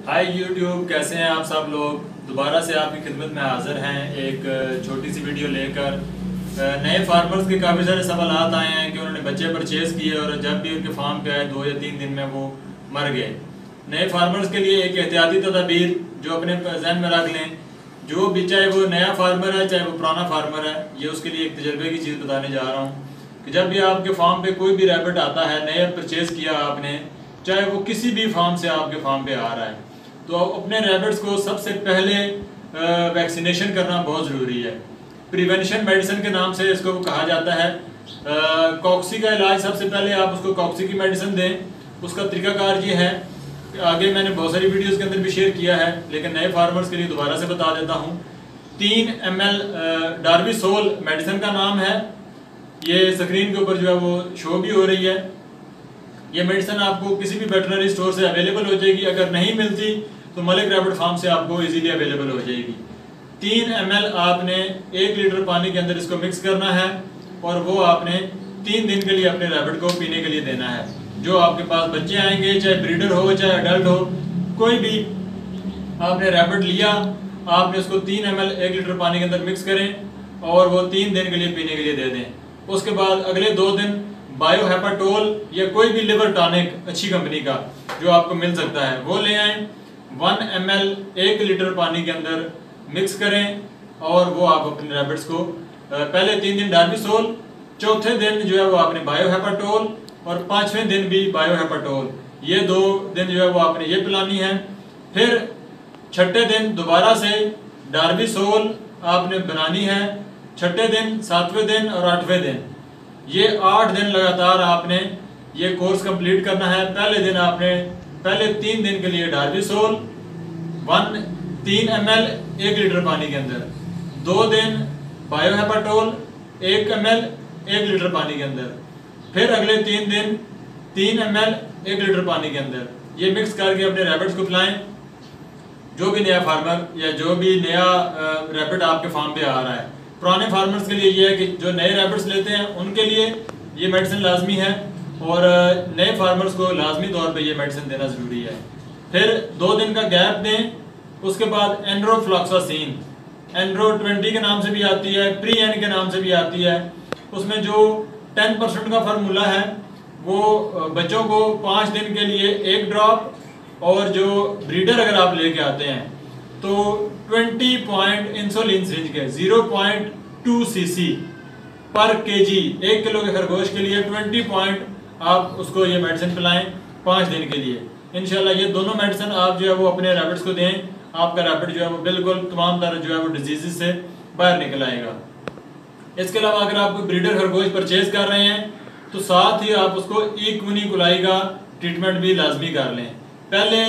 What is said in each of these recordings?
Hi YouTube, कैसे हैं आप सब लोग। दोबारा से आपकी खिदमत में हाज़िर हैं एक छोटी सी वीडियो लेकर। नए फार्मर्स के काफ़ी सारे सवाल आए हैं कि उन्होंने बच्चे परचेज़ किए और जब भी उनके फार्म पे आए 2 या 3 दिन में वो मर गए। नए फार्मर्स के लिए एक एहतियाती तदाबीर जो अपने जहन में रख लें, जो भी चाहे वो नया फार्मर है चाहे वो पुराना फार्मर है, ये उसके लिए एक तजर्बे की चीज़ बताने जा रहा हूँ कि जब भी आपके फार्म पे कोई भी रैबिट आता है, नया परचेज़ किया आपने, चाहे वो किसी भी फार्म से आपके फार्म पे आ रहा है, तो अपने रैबिट्स को सबसे पहले वैक्सीनेशन करना बहुत ज़रूरी है। प्रिवेंशन मेडिसिन के नाम से इसको कहा जाता है। कॉक्सी का इलाज सबसे पहले आप उसको कॉक्सी की मेडिसिन दें। उसका तरीकाकार ये है, आगे मैंने बहुत सारी वीडियोस के अंदर भी शेयर किया है, लेकिन नए फार्मर्स के लिए दोबारा से बता देता हूँ। 3 ml डार्बिसोल मेडिसिन का नाम है, ये स्क्रीन के ऊपर जो है वो शो भी हो रही है। ये मेडिसिन आपको किसी भी वेटरनरी स्टोर से अवेलेबल हो जाएगी, अगर नहीं मिलती तो मलिक रैबिट फार्म से आपको इजीली अवेलेबल हो जाएगी। 3 ml आपने 1 लीटर पानी के अंदर इसको मिक्स करना है और वो आपने 3 दिन के लिए अपने रैबिट को पीने के लिए देना है। जो आपके पास बच्चे आएंगे, चाहे ब्रीडर हो चाहे अडल्ट हो, कोई भी आपने रैबिट लिया, आपने उसको 3 ml 1 लीटर पानी के अंदर मिक्स करें और वो 3 दिन के लिए पीने के लिए दे दें। उसके बाद अगले 2 दिन बायोहेपाटोल या कोई भी लिवर टॉनिक अच्छी कंपनी का जो आपको मिल सकता है वो ले आएं। 1 ml 1 लीटर पानी के अंदर मिक्स करें और वो आप अपने रैबिट्स को पहले 3 दिन डार्बिसोल, चौथे दिन जो है वो आपने बायोहेपाटोल और 5वें दिन भी बायोहेपाटोल, ये 2 दिन जो है वो आपने ये पिलानी है। फिर छठे दिन दोबारा से डार्बिसोल आपने बनानी है, छठे दिन, 7वें दिन और 8वें दिन, ये 8 दिन लगातार आपने ये कोर्स कंप्लीट करना है। पहले दिन आपने पहले 3 दिन के लिए डार्बिसोल 3 ml 1 लीटर पानी के अंदर, 2 दिन बायोहेपाटोल 1 ml 1 लीटर पानी के अंदर, फिर अगले 3 दिन 3 ml 1 लीटर पानी के अंदर, ये मिक्स करके अपने रैबिट्स को पिलाएं। जो भी नया फार्मर या जो भी नया रैबिट आपके फार्म पे आ रहा है, पुराने फार्मर्स के लिए ये है कि जो नए रैबिट्स लेते हैं उनके लिए ये मेडिसिन लाजमी है और नए फार्मर्स को लाजमी तौर पे ये मेडिसिन देना ज़रूरी है। फिर 2 दिन का गैप दें। उसके बाद एंड्रोफ्लॉक्सासिन, एंड्रो 20 के नाम से भी आती है, प्री एन के नाम से भी आती है। उसमें जो 10% का फार्मूला है वो बच्चों को 5 दिन के लिए 1 ड्रॉप, और जो ब्रीडर अगर आप लेके आते हैं तो 20 पॉइंट इंसुलिन सिरिंज के 0.2 cc पर kg, 1 किलो के खरगोश के लिए 20 पॉइंट आप उसको ये मेडिसिन पिलाएं 5 दिन के लिए। इंशाल्लाह ये दोनों मेडिसिन आप जो है वो अपने रैबिट्स को दें, आपका रैबिट जो है वो बिल्कुल तमाम तरह जो है वो डिजीज़ से बाहर निकल आएगा। इसके अलावा अगर आप कोई ब्रीडर खरगोश परचेज कर रहे हैं तो साथ ही आप उसको इक्विनिकुलाई का ट्रीटमेंट भी लाजमी कर लें। पहले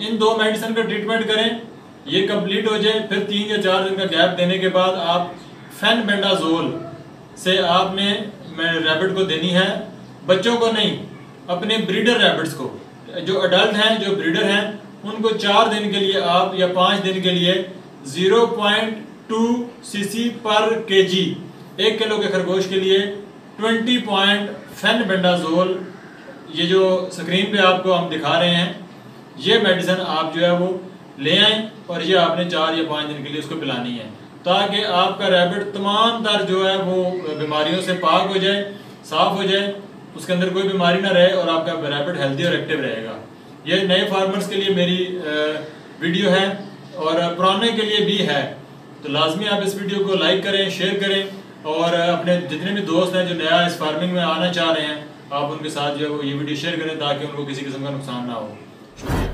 इन 2 मेडिसिन का ट्रीटमेंट करें, ये कंप्लीट हो जाए, फिर 3 या 4 दिन का गैप देने के बाद आप फेनबेंडाजोल से आपने रैबिट को देनी है। बच्चों को नहीं, अपने ब्रीडर रैबिट्स को, जो अडल्ट हैं, जो ब्रीडर हैं, उनको 4 दिन के लिए आप या 5 दिन के लिए 0.2 cc पर kg, 1 किलो के खरगोश के लिए 20 पॉइंट फेनबेंडाजोल, ये जो स्क्रीन पे आपको हम दिखा रहे हैं, ये मेडिसिन आप जो है वो ले आएं और ये आपने 4 या 5 दिन के लिए उसको पिलानी है, ताकि आपका रैबिट तमाम तर जो है वो बीमारियों से पाक हो जाए, साफ़ हो जाए, उसके अंदर कोई बीमारी ना रहे और आपका रैबिट हेल्दी और एक्टिव रहेगा। ये नए फार्मर्स के लिए मेरी वीडियो है और पुराने के लिए भी है, तो लाजमी आप इस वीडियो को लाइक करें, शेयर करें और अपने जितने भी दोस्त हैं जो नया इस फार्मिंग में आना चाह रहे हैं, आप उनके साथ जो है वो ये वीडियो शेयर करें ताकि उनको किसी किस्म का नुकसान ना हो। शुक्रिया।